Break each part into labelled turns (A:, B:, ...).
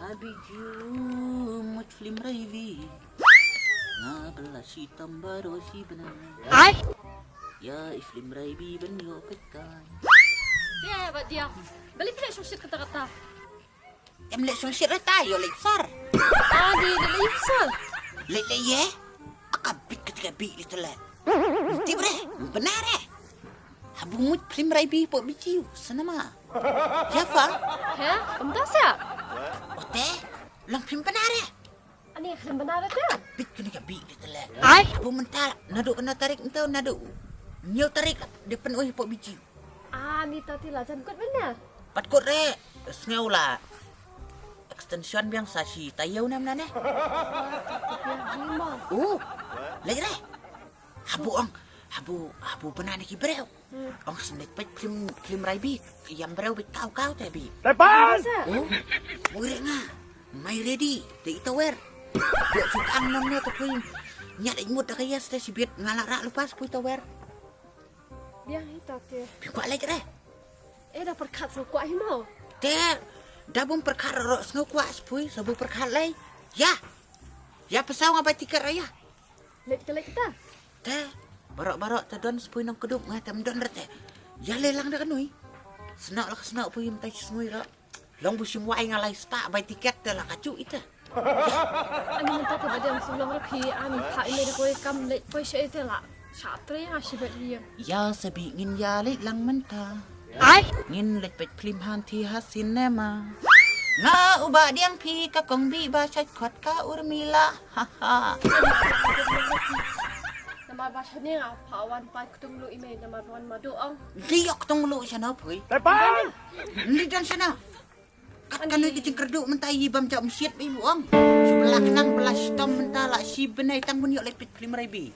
A: Habiju mut film raivi ngabelas hitam baru si benar ya iflim raivi benyo ketan
B: ya ba dia balik na susit kata-kata
A: emlek susit tayo leksar
B: di leksar
A: le ye akabit ketika bi itu lah tibre benar habumut film raivi po biciu sanama ya fa
B: ya pemtasa
A: ote lang film benar
B: ani film benar tu
A: bit ketika bi itu lah ai bumental naduk kena tarik entau naduk nyo tarik depan oi po biciu
B: ni tadi lah jangan kot benar
A: pat kot re ngau lah extension biang sashi tayau nam nane oh lagi re habu benar ni kibreu ong senek pet film raibi yang breu bit kau tapi
C: Tepan!
A: oh muire nga mai ready de itower buat sukang namnya tu pun nyak imut dah kaya si bit ngalarak lepas pun tower
B: biang itu ke
A: kuat lagi re
B: dah perkat kuat himau
A: Ter, dah bom perkara rok sengau kuat sepui, sabu perkara lay. Ya pesau ngapai tiket raya.
B: lek kita
A: Ter, barok-barok terdon sepui nang keduk ngatam don rete. Ya lelang dah kanui. Senak lah senak pui mentai semui rok. Long busim wai ngalai spa bai tiket dah lah kacu itu.
B: ani minta ke badan sulung rapi ani pak ini dah koi kam lek koi syai tu lah syatre yang asyik dia
A: Ya sebi ngin ya lelang mentah. Ngin lek pet film hanti hasin nema. Nga ubah diang pi ka kong bi ba chat khot ka urmila. Haha.
B: nama bahasa ni pawan pai kutung lu email nama pawan madu ang
A: Liok tong lu sana pui.
C: Tepan!
A: Lidan sana. Kat kanoi kecing kerduk mentai bam cak msiat ibu ang. Sebelah kenang belas tom mentala si benai tang bunyok lepit film raibi.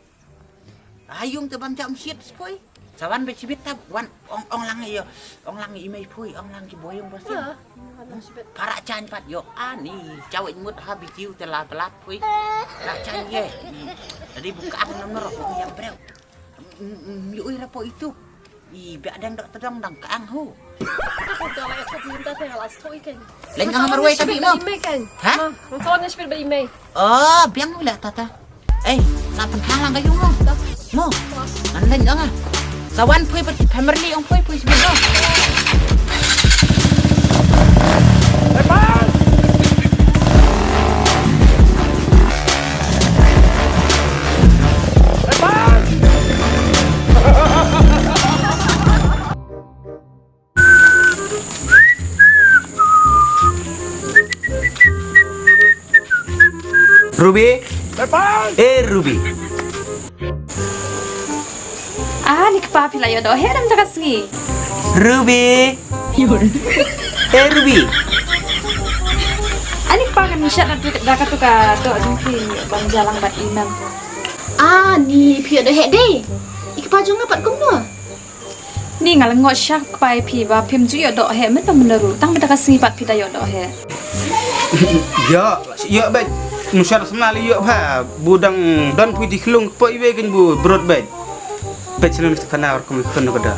A: Ayung te bam cak msiat spoi. Sawan be cibit tab wan ong lang yo. Ong lang imei pui ong lang ki boyong pasti. Para chan pat yo ani cawek mut habi kiu telat pui. Nak chan ye. Tadi buka ang nomor yang breu. Yui rapo itu. Biak dang dok tedong dang kaang ho.
B: aku dah lek aku minta teh alas toi kan
A: Lain kang marway tapi mo. Ha?
B: Kau ni sepeda email.
A: Oh, biang wala tata. Sa penghalang kayo mo. Mo. Andan dong ah. Sawan pui family ong pui sebelum.
C: Tepan! Tepan!
D: Ruby,
C: Tepan!
D: Ruby.
E: Ni kepapi lah yodoh heram jaga sengi.
D: Ruby. Ruby.
E: Ani kepakan misyak nak dah katuka tu mungkin bang jalan bat imam.
B: Ni pia dah head day. Ikipa junga pat kum no.
E: Ni ngalengot syak kepai pi ba pim ju yodoh he men meneru tang beta sengi pat pi dah yodoh he.
D: Ya baik. Musyar semali ya ha budang dan pui diklung po iwe gen bu broad bed. Bet selalu terkenal kami kena kada.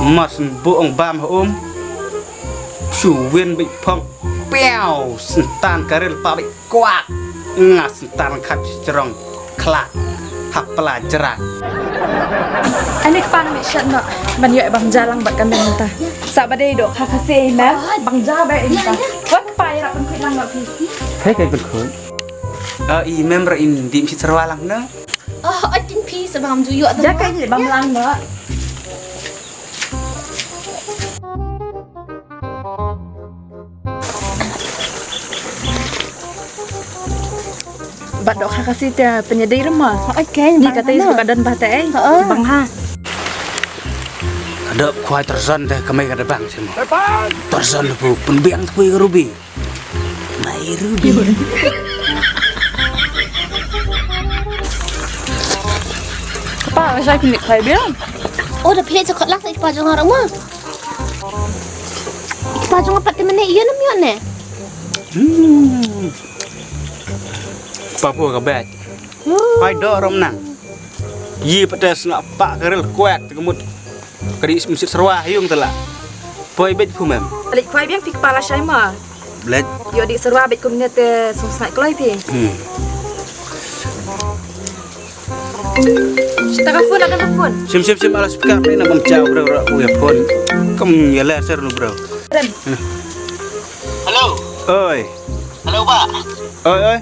D: Mas buong bam om. Chu wen bik pong pew sentan karel pa bik kuat. Ngas sentan kat cerong kelak hak pelajaran.
E: Ani kepakan misyak nak ban yo bang jalan bat kandang mentah. Sabade dok kakase na bang jabe entah. Wat pai rak pun lang pi.
D: Hei kayak berkon. I member in dim si terwalang na.
B: Atin pi sebab juyuk tu.
E: Jaga ni bang lang nak. Bat dok kakase dia penyedai rumah.
B: Okey.
E: Ni kata is badan batai. Bang ha.
D: Ada kuai terzon deh kami kada bang semua.
C: Tepan!
D: Terzon bu penbiang kui Ruby. Mai Ruby.
E: Apa saya kini kai bilang?
B: Dah pia cakap lah ikipa junga orang mah. Ikipa junga pat kemana iya nam yo ne.
D: Papua kabet. Hai do rom nang. Yi pedes nak pak kerel kuat kemut Kadi mesti serwah yung tala. Poi bet kumem.
E: Alik kwai biang pi kepala saya mah.
D: Blet.
E: Yo di serwa bet kumnya te sungsnai kloi pi. Telepon akan telepon.
D: Sim alas pikap ni nak bamcau bro ya pon. Kem ya la ser lu bro.
E: Dan
C: Halo.
D: Oi.
C: Halo, Pak.
D: Oi.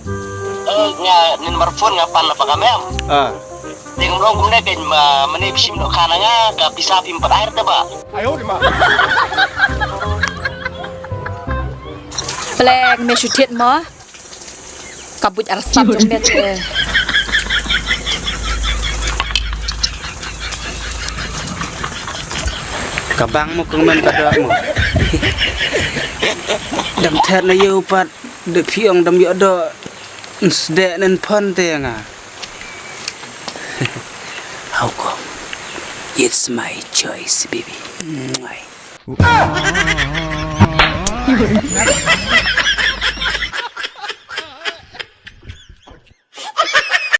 C: Nin marfon ngapan apa kami am?
D: Ah.
C: Dengan orang kumne kan menipsim do kananga ka pisapim per air Pak.
E: plek me shutit mo. Kabut arsam jom net.
D: Kabang mo kung men kada mo. Dam ter na yu pat de piong dam yo do sde nen pon te nga. How come? It's my choice, baby. Mwah.